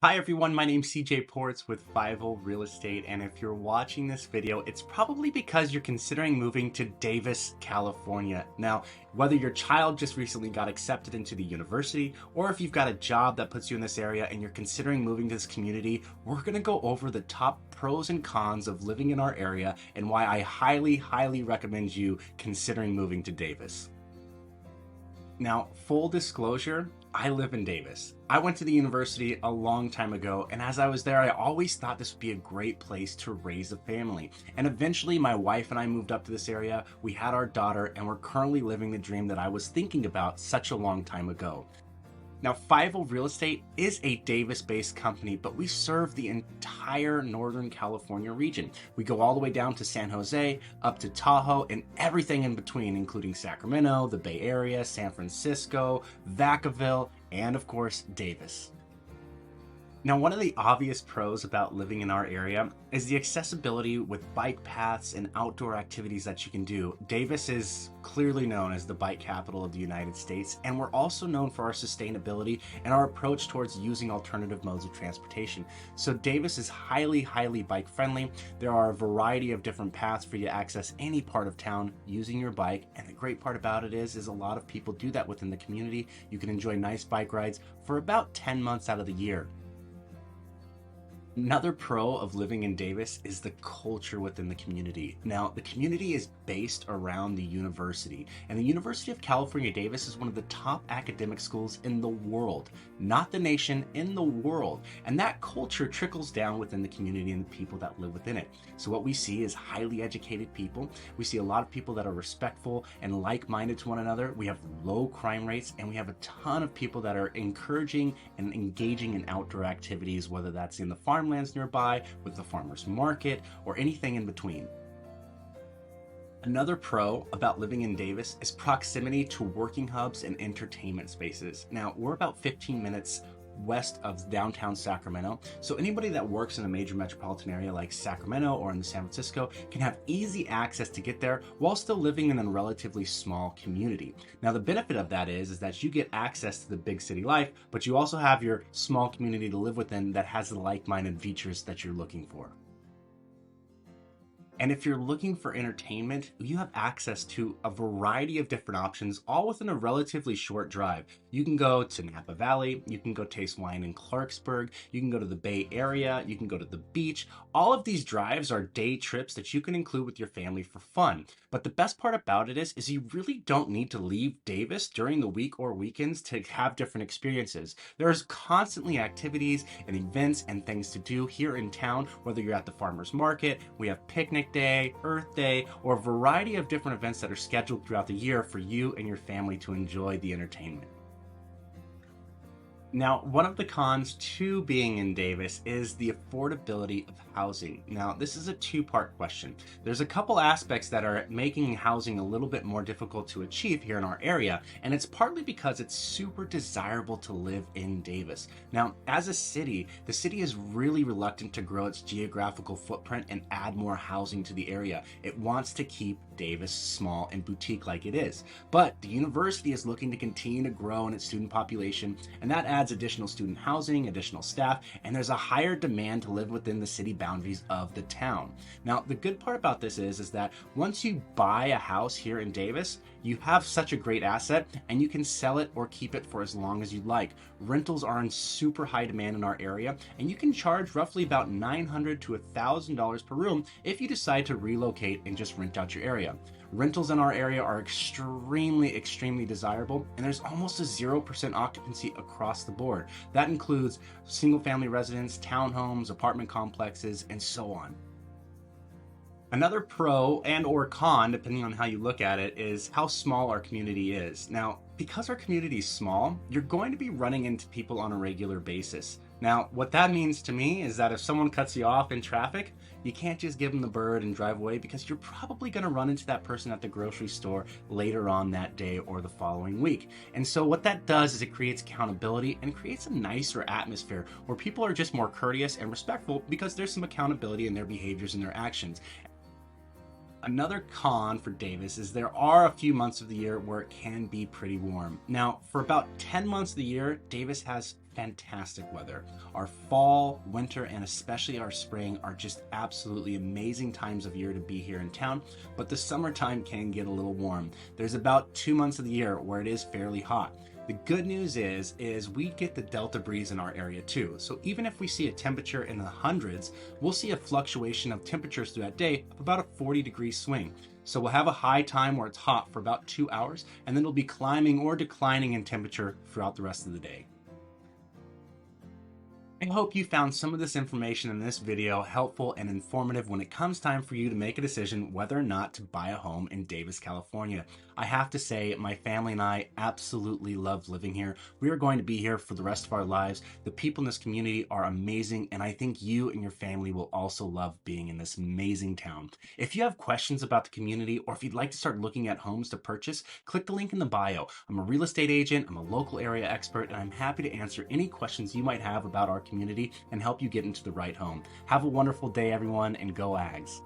Hi everyone, my name's CJ Ports with Fievel Real Estate, and if you're watching this video, it's probably because you're considering moving to Davis, California. Now, whether your child just recently got accepted into the university, or if you've got a job that puts you in this area and you're considering moving to this community, we're gonna go over the top pros and cons of living in our area and why I highly recommend you considering moving to Davis. Now, full disclosure, I live in Davis. I went to the university a long time ago, and as I was there, I always thought this would be a great place to raise a family. And eventually, my wife and I moved up to this area. We had our daughter, and we're currently living the dream that I was thinking about such a long time ago. Now, Fievel Real Estate is a Davis-based company, but we serve the entire Northern California region. We go all the way down to San Jose, up to Tahoe, and everything in between, including Sacramento, the Bay Area, San Francisco, Vacaville, and of course, Davis. Now, one of the obvious pros about living in our area is the accessibility with bike paths and outdoor activities that you can do. Davis is clearly known as the bike capital of the United States, and we're also known for our sustainability and our approach towards using alternative modes of transportation. So Davis is highly bike friendly. There are a variety of different paths for you to access any part of town using your bike, and the great part about it is a lot of people do that within the community. You can enjoy nice bike rides for about 10 months out of the year. Another pro of living in Davis is the culture within the community. Now, the community is based around the university, and the University of California, Davis is one of the top academic schools in the world, not the nation, in the world. And that culture trickles down within the community and the people that live within it. So what we see is highly educated people. We see a lot of people that are respectful and like-minded to one another. We have low crime rates, and we have a ton of people that are encouraging and engaging in outdoor activities, whether that's in the farmlands nearby, with the farmer's market, or anything in between. Another pro about living in Davis is proximity to working hubs and entertainment spaces. Now, we're about 15 minutes west of downtown Sacramento, so anybody that works in a major metropolitan area like Sacramento or in the San Francisco can have easy access to get there while still living in a relatively small community. Now, the benefit of that is that you get access to the big city life, but you also have your small community to live within that has the like-minded features that you're looking for. And if you're looking for entertainment, you have access to a variety of different options, all within a relatively short drive. You can go to Napa Valley, you can go taste wine in Clarksburg, you can go to the Bay Area, you can go to the beach. All of these drives are day trips that you can include with your family for fun. But the best part about it is you really don't need to leave Davis during the week or weekends to have different experiences. There's constantly activities and events and things to do here in town, whether you're at the farmer's market, we have picnic day, Earth Day, or a variety of different events that are scheduled throughout the year for you and your family to enjoy the entertainment. Now, one of the cons to being in Davis is the affordability of housing. Now, this is a two-part question. There's a couple aspects that are making housing a little bit more difficult to achieve here in our area, and it's partly because it's super desirable to live in Davis. Now, as a city, the city is really reluctant to grow its geographical footprint and add more housing to the area. It wants to keep Davis small and boutique like it is. But the university is looking to continue to grow in its student population, and that adds additional student housing, additional staff, and there's a higher demand to live within the city boundaries of the town. Now, the good part about this is that once you buy a house here in Davis, you have such a great asset and you can sell it or keep it for as long as you'd like. Rentals are in super high demand in our area, and you can charge roughly about $900 to $1,000 per room if you decide to relocate and just rent out your area. Rentals in our area are extremely desirable, and there's almost a 0% occupancy across the board. That includes single family residence, townhomes, apartment complexes, and so on. Another pro and or con, depending on how you look at it, is how small our community is. Now, because our community is small, you're going to be running into people on a regular basis. Now, what that means to me is that if someone cuts you off in traffic, you can't just give them the bird and drive away, because you're probably going to run into that person at the grocery store later on that day or the following week. And so what that does is it creates accountability and creates a nicer atmosphere where people are just more courteous and respectful because there's some accountability in their behaviors and their actions. Another con for Davis is there are a few months of the year where it can be pretty warm. Now, for about 10 months of the year, Davis has fantastic weather. Our fall, winter, and especially our spring are just absolutely amazing times of year to be here in town, but the summertime can get a little warm. There's about 2 months of the year where it is fairly hot. The good news is we get the delta breeze in our area too. So even if we see a temperature in the hundreds, we'll see a fluctuation of temperatures through that day of about a 40-degree swing. So we'll have a high time where it's hot for about 2 hours, and then it'll be climbing or declining in temperature throughout the rest of the day. I hope you found some of this information in this video helpful and informative when it comes time for you to make a decision whether or not to buy a home in Davis, California. I have to say, my family and I absolutely love living here. We are going to be here for the rest of our lives. The people in this community are amazing, and I think you and your family will also love being in this amazing town. If you have questions about the community, or if you'd like to start looking at homes to purchase, click the link in the bio. I'm a real estate agent, I'm a local area expert, and I'm happy to answer any questions you might have about our community and help you get into the right home. Have a wonderful day, everyone, and go Ags.